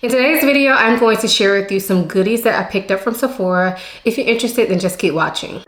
In today's video, I'm going to share with you some goodies that I picked up from Sephora. If you're interested, then just keep watching.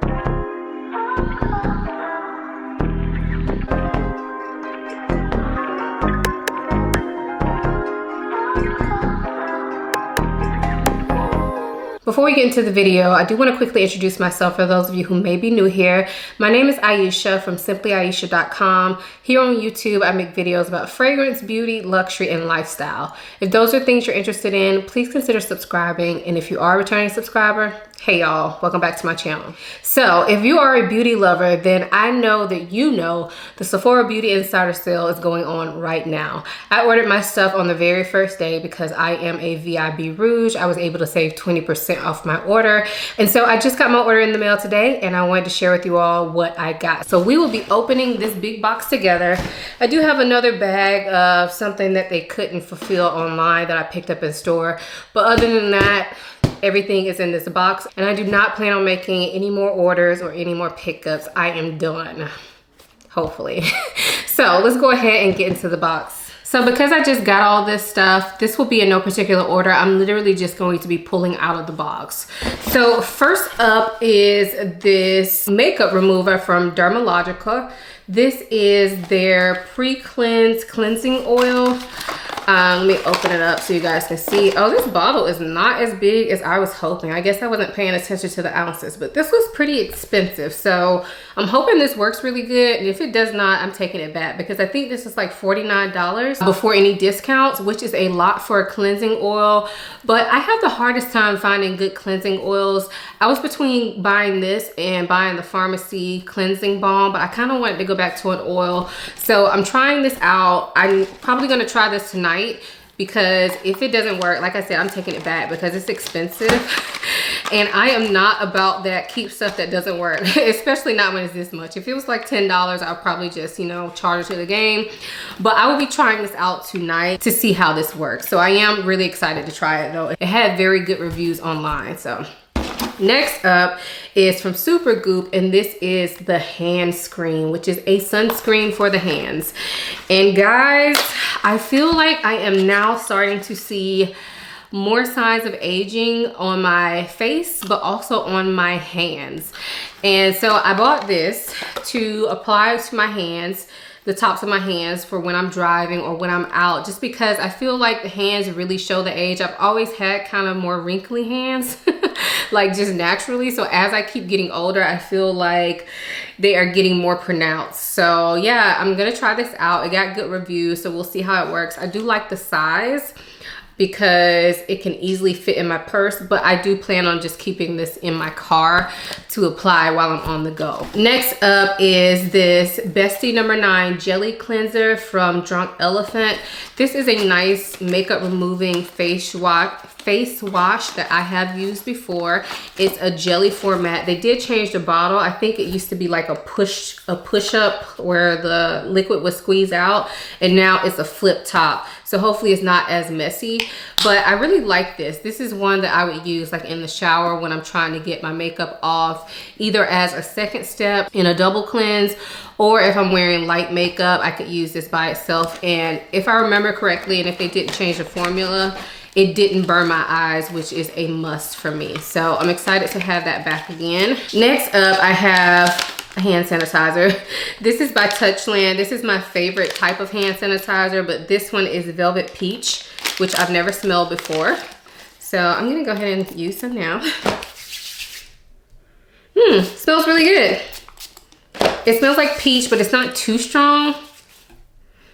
Before we get into the video, I do want to quickly introduce myself for those of you who may be new here. My name is Aisha from simplyaisha.com. Here on YouTube, I make videos about fragrance, beauty, luxury, and lifestyle. If those are things you're interested in, please consider subscribing. And if you are a returning subscriber, hey y'all, welcome back to my channel. So if you are a beauty lover, then I know that you know the Sephora Beauty Insider Sale is going on right now. I ordered my stuff on the very first day because I am a VIB Rouge. I was able to save 20% off my order. And so I just got my order in the mail today and I wanted to share with you all what I got. So we will be opening this big box together. I do have another bag of something that they couldn't fulfill online that I picked up in store. But other than that, everything is in this box, and I do not plan on making any more orders or any more pickups. I am done, hopefully. So let's go ahead and get into the box. So because I just got all this stuff, this will be in no particular order. I'm literally just going to be pulling out of the box. So first up is this makeup remover from Dermalogica. This is their pre-cleanse cleansing oil. Let me open it up so you guys can see. Oh, this bottle is not as big as I was hoping. I guess I wasn't paying attention to the ounces, but this was pretty expensive. So I'm hoping this works really good. And if it does not, I'm taking it back because I think this is like $49 before any discounts, which is a lot for a cleansing oil. But I have the hardest time finding good cleansing oils. I was between buying this and buying the pharmacy cleansing balm, but I kind of wanted to go back to an oil. So I'm trying this out. I'm probably going to try this tonight, because if it doesn't work, like I said, I'm taking it back because it's expensive and I am not about that keep stuff that doesn't work, especially not when it's this much. If it was like $10, I'll probably just, you know, charge it to the game. But I will be trying this out tonight to see how this works. So I am really excited to try it though. It had very good reviews online. So next up is from Supergoop, and this is the hand screen, which is a sunscreen for the hands. And guys, I feel like I am now starting to see more signs of aging on my face, but also on my hands. And so I bought this to apply to my hands, the tops of my hands, for when I'm driving or when I'm out, just because I feel like the hands really show the age. I've always had kind of more wrinkly hands, like just naturally. So as I keep getting older, I feel like they are getting more pronounced. So yeah, I'm gonna try this out. It got good reviews, so we'll see how it works. I do like the size because it can easily fit in my purse, but I do plan on just keeping this in my car to apply while I'm on the go. Next up is this Bestie No. 9 Jelly Cleanser from Drunk Elephant. This is a nice makeup removing face wash that I have used before. It's a jelly format. They did change the bottle. I think it used to be like a push up where the liquid would squeeze out, and now it's a flip top. So hopefully it's not as messy, but I really like this. This is one that I would use like in the shower when I'm trying to get my makeup off, either as a second step in a double cleanse, or if I'm wearing light makeup, I could use this by itself. And if I remember correctly, and if they didn't change the formula, it didn't burn my eyes, which is a must for me. So I'm excited to have that back again. Next up, I have a hand sanitizer. This is by Touchland. This is my favorite type of hand sanitizer, but this one is Velvet Peach, which I've never smelled before. So I'm gonna go ahead and use some now. Smells really good. It smells like peach, but it's not too strong.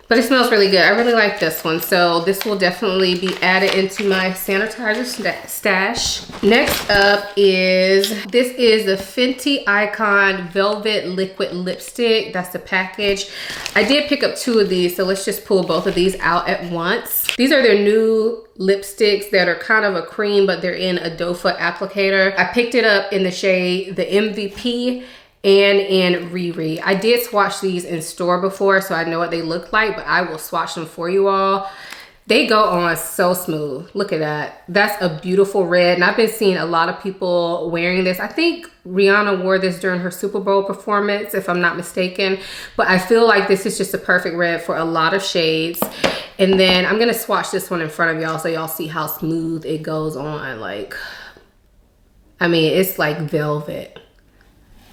But it smells really good. I really like this one. So this will definitely be added into my sanitizer stash. Next up is, this is the Fenty Icon Velvet Liquid Lipstick. That's the package. I did pick up 2 of these, so let's just pull both of these out at once. These are their new lipsticks that are kind of a cream, but they're in a doe foot applicator. I picked it up in the shade, the MVP, and in Riri. I did swatch these in store before, so I know what they look like, but I will swatch them for you all. They go on so smooth. Look at that. That's a beautiful red. And I've been seeing a lot of people wearing this. I think Rihanna wore this during her Super Bowl performance, if I'm not mistaken. But I feel like this is just a perfect red for a lot of shades. And then I'm gonna swatch this one in front of y'all so y'all see how smooth it goes on. Like, I mean, it's like velvet.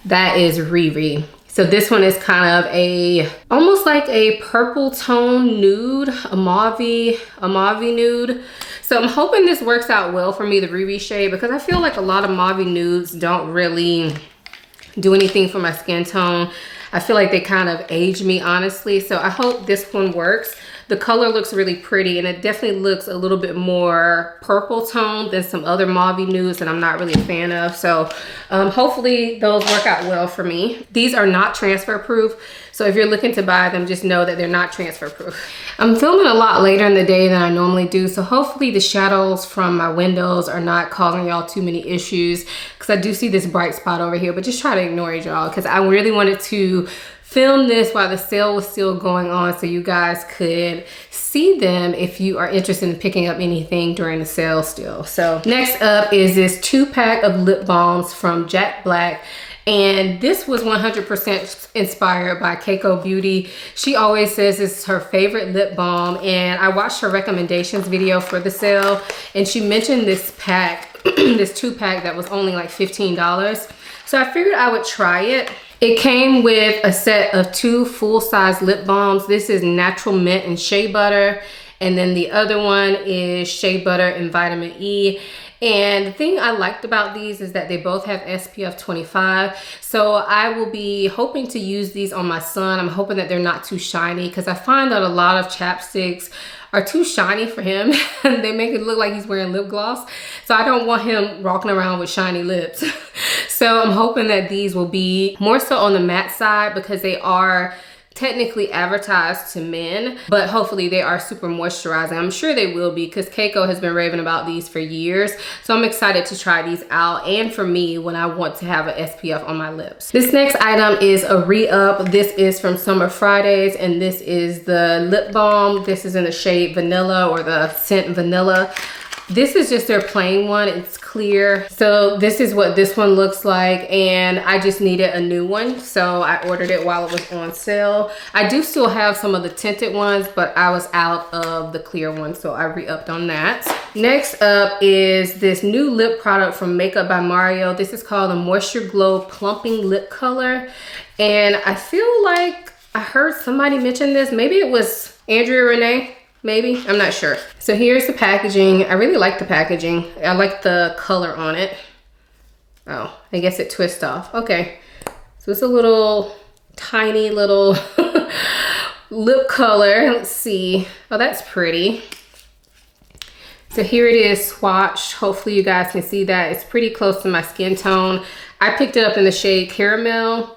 That is Riri. So this one is kind of almost like a purple tone nude, a mauve nude. So I'm hoping this works out well for me, the Riri shade, because I feel like a lot of mauve nudes don't really do anything for my skin tone. I feel like they kind of age me, honestly. So I hope this one works. The color looks really pretty, and it definitely looks a little bit more purple tone than some other mauve nudes that I'm not really a fan of. So hopefully those work out well for me. These are not transfer proof, so if you're looking to buy them, just know that they're not transfer proof. I'm filming a lot later in the day than I normally do, so hopefully the shadows from my windows are not causing y'all too many issues, because I do see this bright spot over here, but just try to ignore it, y'all, because I really wanted to film this while the sale was still going on so you guys could see them if you are interested in picking up anything during the sale still. So next up is this 2-pack of lip balms from Jack Black. And this was 100% inspired by Keiko Beauty. She always says this is her favorite lip balm, and I watched her recommendations video for the sale, and she mentioned this pack, this 2-pack that was only like $15. So I figured I would try it. It came with a set of 2 full-size lip balms. This is Natural Mint and Shea Butter, and then the other one is Shea Butter and Vitamin E. And the thing I liked about these is that they both have SPF 25. So I will be hoping to use these on my son. I'm hoping that they're not too shiny, because I find that a lot of chapsticks are too shiny for him. They make it look like he's wearing lip gloss. So I don't want him walking around with shiny lips. So I'm hoping that these will be more so on the matte side, because they are technically advertised to men, but hopefully they are super moisturizing. I'm sure they will be, because Keiko has been raving about these for years. So I'm excited to try these out, and for me when I want to have an SPF on my lips. This next item is a re-up. This is from Summer Fridays, and this is the lip balm. This is in the shade Vanilla, or the scent Vanilla. This is just their plain one. It's clear. So this is what this one looks like, and I just needed a new one, so I ordered it while it was on sale. I do still have some of the tinted ones, but I was out of the clear one, so I re-upped on that. Next up is this new lip product from Makeup by Mario. This is called the Moisture Glow Plumping Lip Color, and I feel like I heard somebody mention this. Maybe it was Andrea Renee. Maybe, I'm not sure. So here's the packaging. I really like the packaging. I like the color on it. Oh, I guess it twists off. Okay, so it's a little tiny little lip color. Let's see. Oh, that's pretty. So here it is swatched. Hopefully you guys can see that. It's pretty close to my skin tone. I picked it up in the shade Caramel.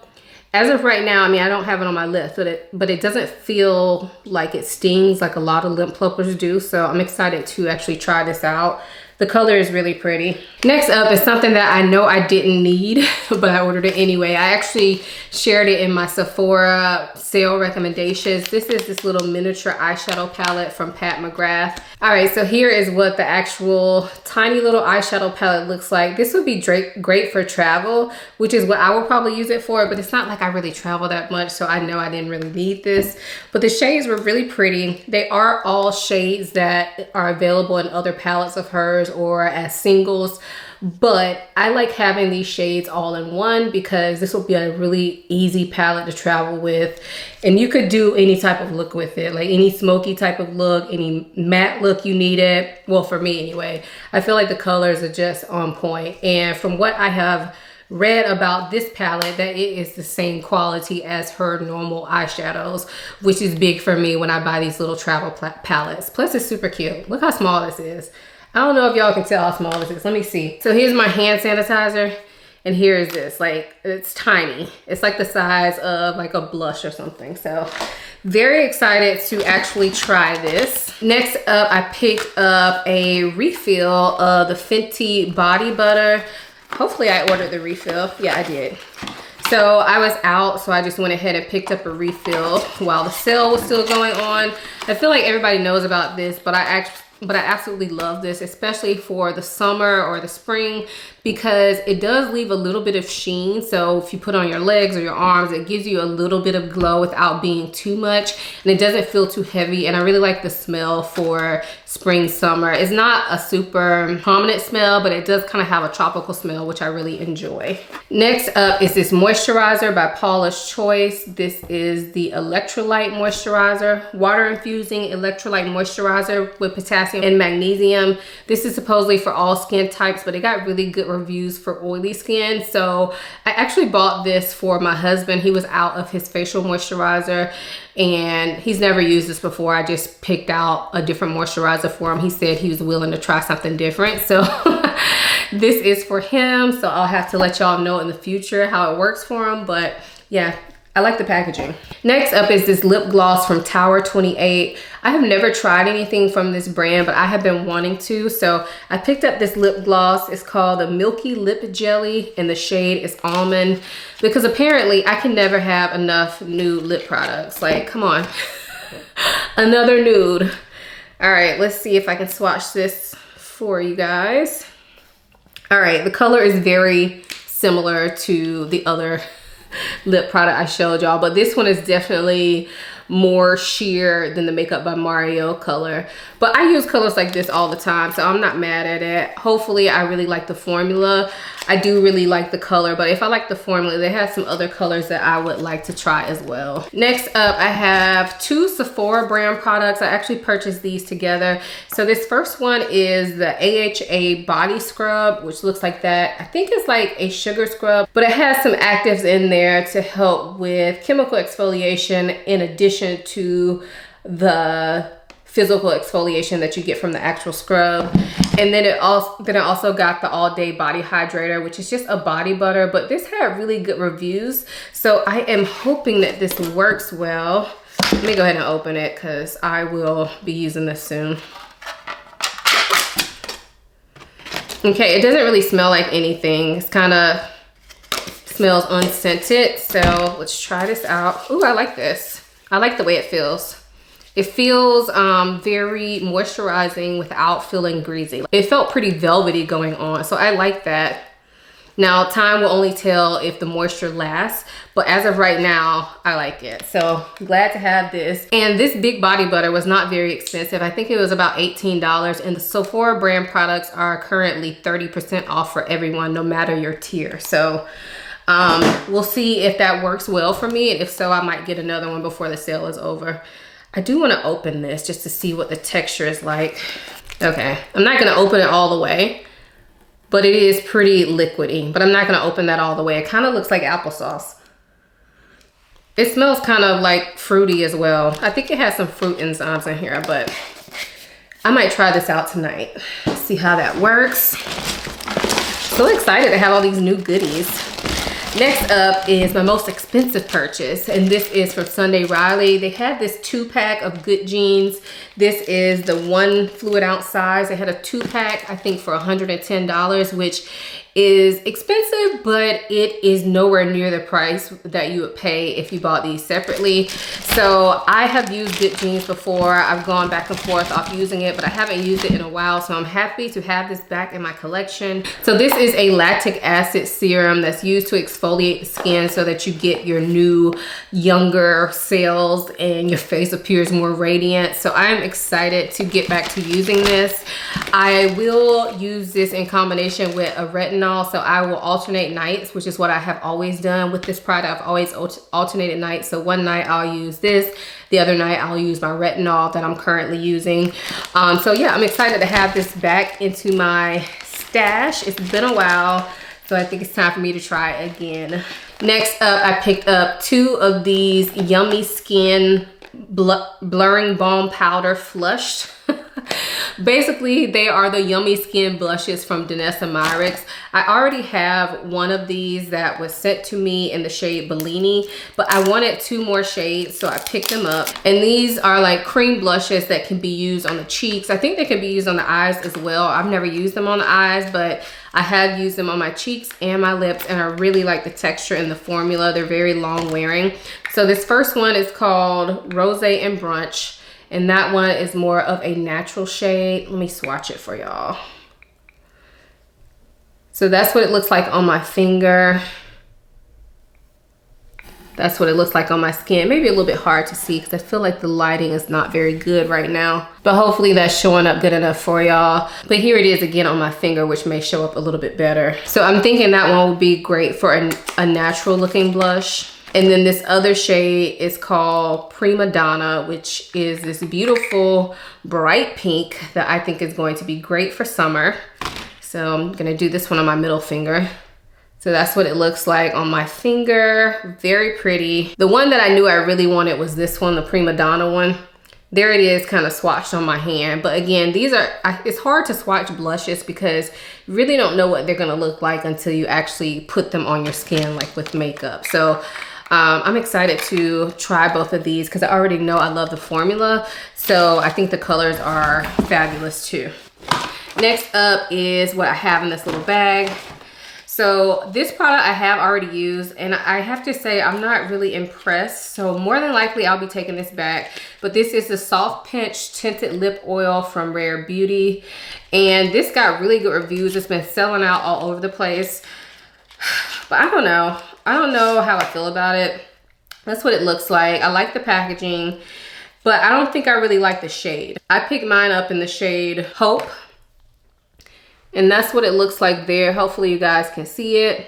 As of right now, I mean, I don't have it on my lips, but it doesn't feel like it stings like a lot of lip plumpers do. So I'm excited to actually try this out. The color is really pretty. Next up is something that I know I didn't need, but I ordered it anyway. I actually shared it in my Sephora sale recommendations. This is this little miniature eyeshadow palette from Pat McGrath. All right, so here is what the actual tiny little eyeshadow palette looks like. This would be great for travel, which is what I will probably use it for, but it's not like I really travel that much, so I know I didn't really need this. But the shades were really pretty. They are all shades that are available in other palettes of hers or as singles, but I like having these shades all in one, because this will be a really easy palette to travel with, and you could do any type of look with it, like any smoky type of look, any matte look you needed. Well, for me anyway, I feel like the colors are just on point, and from what I have read about this palette, that it is the same quality as her normal eyeshadows, which is big for me when I buy these little travel palettes. Plus it's super cute. Look how small this is. I don't know if y'all can tell how small this is. Let me see. So here's my hand sanitizer, and here is this. Like, it's tiny. It's like the size of like a blush or something. So very excited to actually try this. Next up, I picked up a refill of the Fenty body butter. Hopefully I ordered the refill. Yeah, I did. So I was out, so I just went ahead and picked up a refill while the sale was still going on. I feel like everybody knows about this, but I absolutely love this, especially for the summer or the spring, because it does leave a little bit of sheen. So if you put on your legs or your arms, it gives you a little bit of glow without being too much, and it doesn't feel too heavy. And I really like the smell for spring, summer. It's not a super prominent smell, but it does kind of have a tropical smell, which I really enjoy. Next up is this moisturizer by Paula's Choice. This is the electrolyte moisturizer, water infusing electrolyte moisturizer with potassium and magnesium. This is supposedly for all skin types, but it got really good reviews for oily skin. So I actually bought this for my husband. He was out of his facial moisturizer and he's never used this before. I just picked out a different moisturizer for him. He said he was willing to try something different. So this is for him. So I'll have to let y'all know in the future how it works for him. But yeah, I like the packaging. Next up is this lip gloss from Tower 28. I have never tried anything from this brand, but I have been wanting to. So I picked up this lip gloss. It's called the Milky Lip Jelly and the shade is Almond, because apparently I can never have enough nude lip products. Like, come on. Another nude. All right, let's see if I can swatch this for you guys. All right, the color is very similar to the other lip product I showed y'all, but this one is definitely more sheer than the Makeup by Mario color. But I use colors like this all the time, so I'm not mad at it. Hopefully I really like the formula. I do really like the color, but if I like the formula, they have some other colors that I would like to try as well. Next up, I have two Sephora brand products. I actually purchased these together. So this first one is the AHA body scrub, which looks like that. I think it's like a sugar scrub, but it has some actives in there to help with chemical exfoliation in addition to the physical exfoliation that you get from the actual scrub. And then I also got the All Day Body Hydrator, which is just a body butter, but this had really good reviews. So I am hoping that this works well. Let me go ahead and open it because I will be using this soon. Okay, it doesn't really smell like anything. It's kind of smells unscented. So let's try this out. Ooh, I like this. I like the way it feels. It feels very moisturizing without feeling greasy. It felt pretty velvety going on, so I like that. Now, time will only tell if the moisture lasts, but as of right now, I like it. So glad to have this. And this big body butter was not very expensive. I think it was about $18, and the Sephora brand products are currently 30% off for everyone, no matter your tier. So we'll see if that works well for me, and if so, I might get another one before the sale is over. I do want to open this just to see what the texture is like. Okay, I'm not going to open it all the way, but it is pretty liquidy, but I'm not going to open that all the way. It kind of looks like applesauce. It smells kind of like fruity as well. I think it has some fruit enzymes in here, but I might try this out tonight. See how that works. So excited to have all these new goodies. Next up is my most expensive purchase, and this is from Sunday Riley. They had this 2-pack of Good Jeans. This is the 1 fluid ounce size. They had a 2-pack, I think, for $110, which is expensive, but it is nowhere near the price that you would pay if you bought these separately. So I have used Good Jeans before. I've gone back and forth off using it, but I haven't used it in a while, so I'm happy to have this back in my collection. So this is a lactic acid serum that's used to exfoliate the skin so that you get your new, younger cells and your face appears more radiant. So I'm excited to get back to using this. I will use this in combination with a retinol. So I will alternate nights, which is what I have always done with this product. I've always alternated nights. So one night I'll use this, the other night I'll use my retinol that I'm currently using. So yeah, I'm excited to have this back into my stash. It's been a while, so I think it's time for me to try it again. Next up, I picked up 2 of these Yummy Skin Blurring Balm Powder Flushed. Basically, they are the Yummy Skin blushes from Danessa Myricks. I already have one of these that was sent to me in the shade Bellini, but I wanted 2 more shades, so I picked them up. And these are like cream blushes that can be used on the cheeks. I think they can be used on the eyes as well. I've never used them on the eyes, but I have used them on my cheeks and my lips, and I really like the texture and the formula. They're very long wearing. So this first one is called Rosé and Brunch. And that one is more of a natural shade. Let me swatch it for y'all. So that's what it looks like on my finger. That's what it looks like on my skin. Maybe a little bit hard to see because I feel like the lighting is not very good right now. But hopefully that's showing up good enough for y'all. But here it is again on my finger, which may show up a little bit better. So I'm thinking that one would be great for a natural looking blush. And then this other shade is called Prima Donna, which is this beautiful bright pink that I think is going to be great for summer. So I'm gonna do this one on my middle finger. So that's what it looks like on my finger. Very pretty. The one that I knew I really wanted was this one, the Prima Donna one. There it is, kind of swatched on my hand. But again, these are, it's hard to swatch blushes because you really don't know what they're gonna look like until you actually put them on your skin, like with makeup. So I'm excited to try both of these because I already know I love the formula. So I think the colors are fabulous too. Next up is what I have in this little bag. So this product I have already used, and I have to say I'm not really impressed. So more than likely I'll be taking this back. But this is the Soft Pinch Tinted Lip Oil from Rare Beauty. And this got really good reviews. It's been selling out all over the place. But I don't know. I don't know how I feel about it. That's what it looks like. I like the packaging, but I don't think I really like the shade. I picked mine up in the shade Hope. And that's what it looks like there. Hopefully you guys can see it.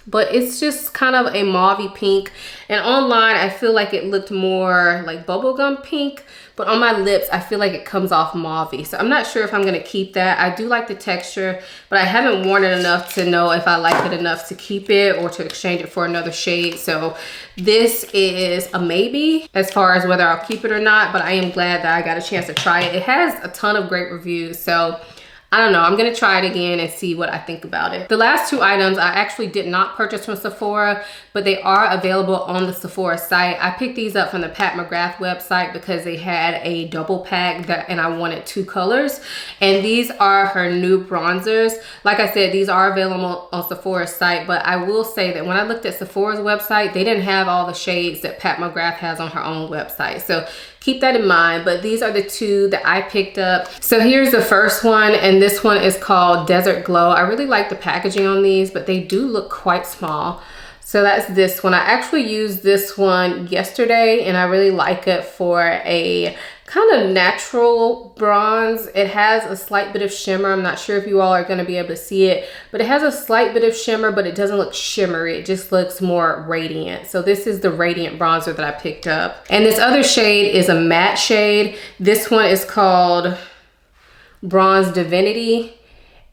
But it's just kind of a mauvey pink. And online, I feel like it looked more like bubblegum pink. But on my lips, I feel like it comes off mauvey. So I'm not sure if I'm gonna keep that. I do like the texture, but I haven't worn it enough to know if I like it enough to keep it or to exchange it for another shade. So this is a maybe as far as whether I'll keep it or not, but I am glad that I got a chance to try it. It has a ton of great reviews. So I don't know, I'm gonna try it again and see what I think about it. The last 2 items I actually did not purchase from Sephora, but they are available on the Sephora site. I picked these up from the Pat McGrath website because they had a double pack and I wanted 2 colors. And these are her new bronzers. Like I said, these are available on Sephora's site, but I will say that when I looked at Sephora's website, they didn't have all the shades that Pat McGrath has on her own website. So keep that in mind, but these are the 2 that I picked up. So here's the first one, and this one is called Desert Glow. I really like the packaging on these, but they do look quite small. So that's this one. I actually used this one yesterday, and I really like it for a kind of natural bronze. It has a slight bit of shimmer. I'm not sure if you all are going to be able to see it, but it has a slight bit of shimmer, but it doesn't look shimmery. It just looks more radiant. So this is the radiant bronzer that I picked up. And this other shade is a matte shade. This one is called Bronze Divinity.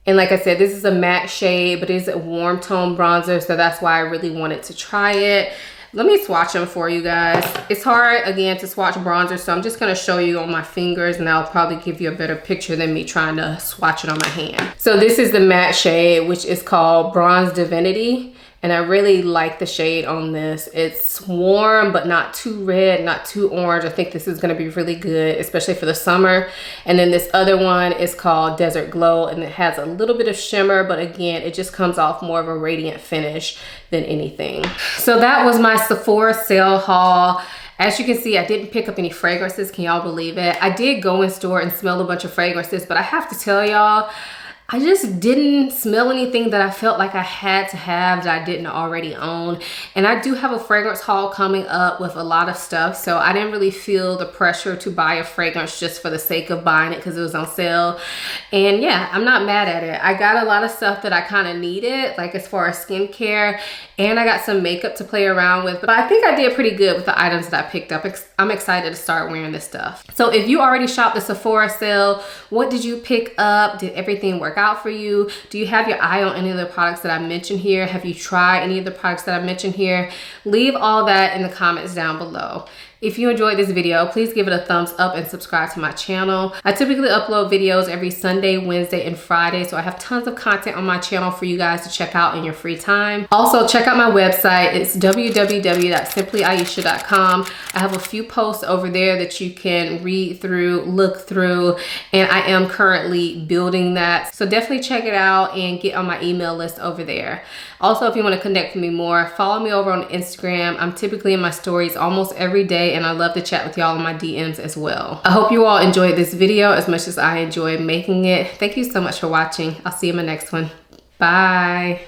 And like I said, this is a matte shade, but it's a warm tone bronzer. So that's why I really wanted to try it. Let me swatch them for you guys. It's hard, again, to swatch bronzer, so I'm just gonna show you on my fingers, and I'll probably give you a better picture than me trying to swatch it on my hand. So this is the matte shade, which is called Bronze Divinity. And I really like the shade on this. It's warm, but not too red, not too orange. I think this is gonna be really good, especially for the summer. And then this other one is called Desert Glow, and it has a little bit of shimmer, but again, it just comes off more of a radiant finish than anything. So that was my Sephora sale haul. As you can see, I didn't pick up any fragrances. Can y'all believe it? I did go in store and smell a bunch of fragrances, but I have to tell y'all, I just didn't smell anything that I felt like I had to have that I didn't already own. And I do have a fragrance haul coming up with a lot of stuff, so I didn't really feel the pressure to buy a fragrance just for the sake of buying it because it was on sale. And yeah, I'm not mad at it. I got a lot of stuff that I kind of needed, like as far as skincare, and I got some makeup to play around with. But I think I did pretty good with the items that I picked up. I'm excited to start wearing this stuff. So if you already shopped the Sephora sale, what did you pick up? Did everything work out for you? Do you have your eye on any of the products that I mentioned here? Have you tried any of the products that I mentioned here? Leave all that in the comments down below. If you enjoyed this video, please give it a thumbs up and subscribe to my channel. I typically upload videos every Sunday, Wednesday, and Friday, so I have tons of content on my channel for you guys to check out in your free time. Also, check out my website. It's www.simplyayesha.com. I have a few posts over there that you can read through, look through, and I am currently building that. So definitely check it out and get on my email list over there. Also, if you want to connect with me more, follow me over on Instagram. I'm typically in my stories almost every day, and I love to chat with y'all in my DMs as well. I hope you all enjoyed this video as much as I enjoyed making it. Thank you so much for watching. I'll see you in my next one. Bye.